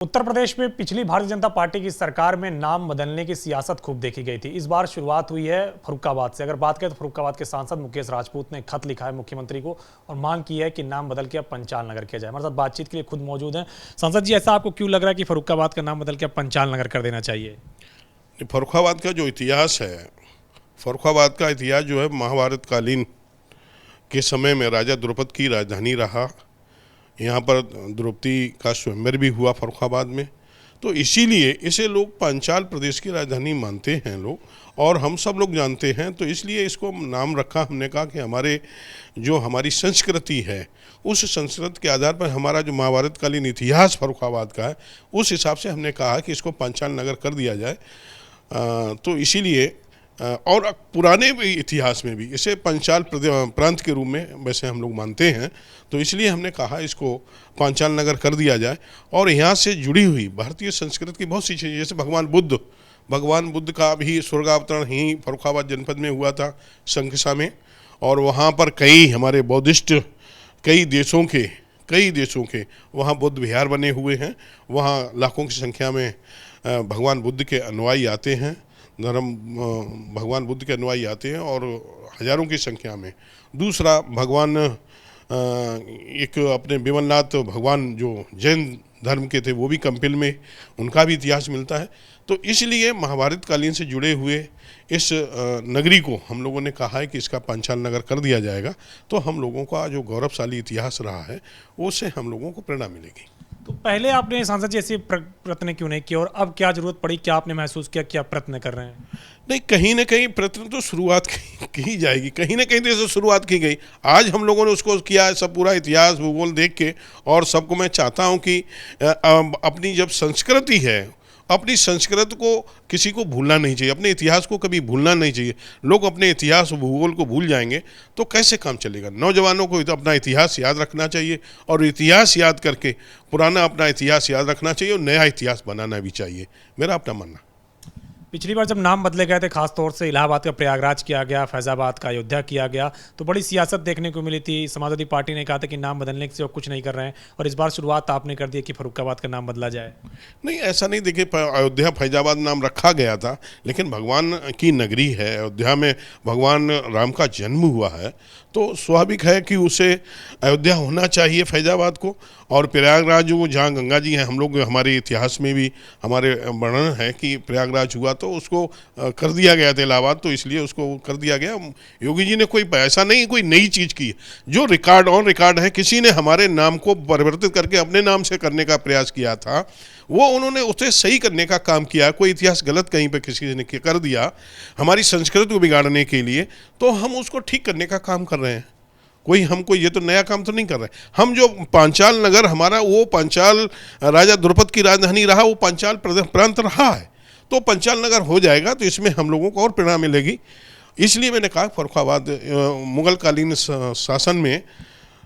उत्तर प्रदेश में पिछली भारतीय जनता पार्टी की सरकार में नाम बदलने की सियासत खूब देखी गई थी। इस बार शुरुआत हुई है फर्रुखाबाद से। अगर बात करें तो फर्रुखाबाद के सांसद मुकेश राजपूत ने खत लिखा है मुख्यमंत्री को और मांग की है कि नाम बदल के अब पंचाल नगर किया जाए। हमारे साथ बातचीत के लिए खुद मौजूद हैं सांसद जी। ऐसा आपको क्यों लग रहा है कि फर्रुखाबाद का नाम बदल के अब पंचाल नगर कर देना चाहिए? फर्रुखाबाद का जो इतिहास है, फर्रुखाबाद का इतिहास जो है महाभारत कालीन के समय में राजा द्रुपद की राजधानी रहा। यहाँ पर द्रौपदी का स्वयंवर भी हुआ फर्रुखाबाद में, तो इसीलिए इसे लोग पांचाल प्रदेश की राजधानी मानते हैं लोग, और हम सब लोग जानते हैं। तो इसलिए इसको नाम रखा। हमने कहा कि हमारी संस्कृति है, उस संस्कृति के आधार पर हमारा जो महाभारत कालीन इतिहास फर्रुखाबाद का है, उस हिसाब से हमने कहा कि इसको पांचाल नगर कर दिया जाए। तो इसीलिए और पुराने भी इतिहास में भी इसे पंचाल प्रांत के रूप में वैसे हम लोग मानते हैं। तो इसलिए हमने कहा इसको पांचाल नगर कर दिया जाए। और यहाँ से जुड़ी हुई भारतीय संस्कृति की बहुत सी चीज़ें, जैसे भगवान बुद्ध का भी स्वर्गावतरण ही फर्रुखाबाद जनपद में हुआ था, शंखसा में। और वहाँ पर कई हमारे बौद्धिस्ट कई देशों के वहाँ बुद्ध विहार बने हुए हैं। वहाँ लाखों की संख्या में भगवान बुद्ध के अनुयायी आते हैं, भगवान बुद्ध के अनुयायी आते हैं, और हजारों की संख्या में। दूसरा, भगवान एक अपने विमलनाथ भगवान जो जैन धर्म के थे, वो भी कंपिल में, उनका भी इतिहास मिलता है। तो इसलिए महाभारत कालीन से जुड़े हुए इस नगरी को हम लोगों ने कहा है कि इसका पांचाल नगर कर दिया जाएगा। तो हम लोगों का जो गौरवशाली इतिहास रहा है, उससे हम लोगों को प्रेरणा मिलेगी। तो पहले आपने सांसद जी ऐसे प्रयत्न क्यों नहीं किए और अब क्या जरूरत पड़ी? क्या आपने महसूस किया कि आप प्रयत्न कर रहे हैं? नहीं, कहीं ना कहीं प्रयत्न तो शुरुआत की जाएगी, कहीं ना कहीं से शुरुआत की गई। आज हम लोगों ने उसको किया है, सब पूरा इतिहास भूगोल देख के। और सबको मैं चाहता हूं कि अपनी जब संस्कृति है, अपनी संस्कृति को किसी को भूलना नहीं चाहिए, अपने इतिहास को कभी भूलना नहीं चाहिए। लोग अपने इतिहास भूगोल को भूल जाएंगे तो कैसे काम चलेगा? नौजवानों को तो अपना इतिहास याद रखना चाहिए, और इतिहास याद करके पुराना अपना इतिहास याद रखना चाहिए, और नया इतिहास बनाना भी चाहिए, मेरा अपना मानना। पिछली बार जब नाम बदले गए थे, खासतौर से इलाहाबाद का प्रयागराज किया गया, फैजाबाद का अयोध्या किया गया, तो बड़ी सियासत देखने को मिली थी। समाजवादी पार्टी ने कहा था कि नाम बदलने से कुछ नहीं कर रहे हैं, और इस बार शुरुआत आपने कर दी कि फर्रुखाबाद का नाम बदला जाए। नहीं, ऐसा नहीं। देखिए, अयोध्या फैजाबाद नाम रखा गया था, लेकिन भगवान की नगरी है, अयोध्या में भगवान राम का जन्म हुआ है, तो स्वाभाविक है कि उसे अयोध्या होना चाहिए फैजाबाद को। और प्रयागराज वो जहाँ गंगा जी हैं, हम लोग हमारे इतिहास में भी हमारे वर्णन है कि प्रयागराज हुआ तो उसको कर दिया गया था इलाहाबाद, तो इसलिए उसको कर दिया गया। योगी जी ने कोई ऐसा नहीं कोई नई चीज़ की, जो रिकॉर्ड ऑन रिकॉर्ड है, किसी ने हमारे नाम को परिवर्तित करके अपने नाम से करने का प्रयास किया था, वो उन्होंने उसे सही करने का काम किया। कोई इतिहास गलत कहीं पे किसी ने कर दिया हमारी संस्कृति को बिगाड़ने के लिए, तो हम उसको ठीक करने का काम कर रहे हैं। हमको ये तो नया काम तो नहीं कर रहे। हम जो पांचाल नगर हमारा, वो पांचाल राजा द्रुपद की राजधानी रहा, वो पांचाल प्रांत रहा है, तो पांचाल नगर हो जाएगा, तो इसमें हम लोगों को और प्रेरणा मिलेगी। इसलिए मैंने कहा फर्रुखाबाद मुगल कालीन शासन में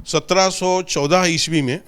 1714 ईस्वी में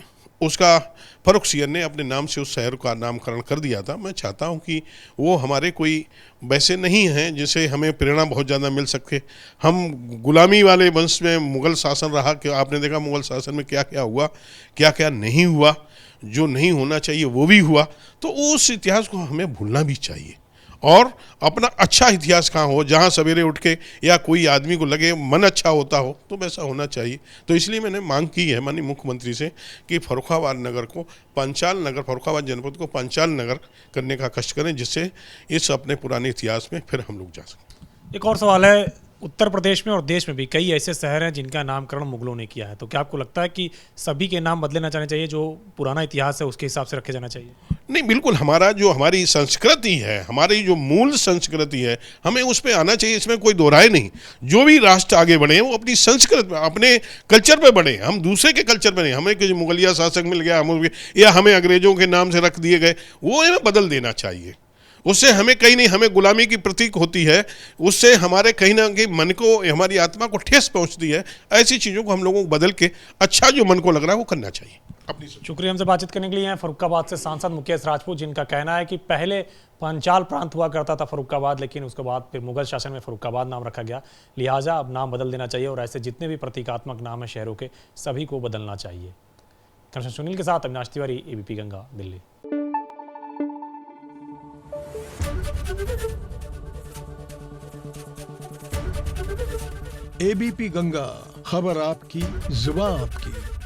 उसका फर्रुखसियर ने अपने नाम से उस शहर का नामकरण कर दिया था। मैं चाहता हूं कि वो हमारे कोई वैसे नहीं हैं जिसे हमें प्रेरणा बहुत ज़्यादा मिल सके। हम गुलामी वाले वंश में मुग़ल शासन रहा, कि आपने देखा मुग़ल शासन में क्या क्या हुआ, क्या क्या नहीं हुआ, जो नहीं होना चाहिए वो भी हुआ। तो उस इतिहास को हमें भूलना भी चाहिए, और अपना अच्छा इतिहास कहाँ हो, जहाँ सवेरे उठ के या कोई आदमी को लगे मन अच्छा होता हो, तो वैसा होना चाहिए। तो इसलिए मैंने मांग की है माननीय मुख्यमंत्री से कि फर्रुखाबाद नगर को पांचाल नगर, फर्रुखाबाद जनपद को पांचाल नगर करने का कष्ट करें, जिससे इस अपने पुराने इतिहास में फिर हम लोग जा सकें। एक और सवाल है, उत्तर प्रदेश में और देश में भी कई ऐसे शहर हैं जिनका नामकरण मुगलों ने किया है, तो क्या आपको लगता है कि सभी के नाम बदले ना जाने चाहिए, जो पुराना इतिहास है उसके हिसाब से रखे जाना चाहिए? नहीं, बिल्कुल। हमारी संस्कृति है, हमारी जो मूल संस्कृति है, हमें उस पर आना चाहिए, इसमें कोई दो राय नहीं। जो भी राष्ट्र आगे बढ़े वो अपनी संस्कृति में, अपने कल्चर पे बढ़े, हम दूसरे के कल्चर पे नहीं। हमें किसी मुगलिया शासक मिल गया या हमें अंग्रेजों के नाम से रख दिए गए, वो हमें बदल देना चाहिए। उससे हमें कहीं नहीं, हमें गुलामी की प्रतीक होती है, उससे हमारे कहीं ना कहीं मन को, हमारी आत्मा को ठेस पहुंचती है। ऐसी चीज़ों को हम लोगों को बदल के अच्छा जो मन को लग रहा है वो करना चाहिए। अपनी शुक्रिया हमसे बातचीत करने के लिए। हैं फर्रुखाबाद से सांसद मुकेश राजपूत, जिनका कहना है कि पहले पंचाल प्रांत हुआ करता था फर्रुखाबाद, लेकिन उसके बाद फिर मुगल शासन में फर्रुखाबाद नाम रखा गया, लिहाजा अब नाम बदल देना चाहिए, और ऐसे जितने भी प्रतीकात्मक नाम है शहरों के, सभी को बदलना चाहिए। सुनील के साथ अविनाश तिवारी, एबीपी गंगा, दिल्ली। एबीपी गंगा, खबर आपकी, जुबान आपकी।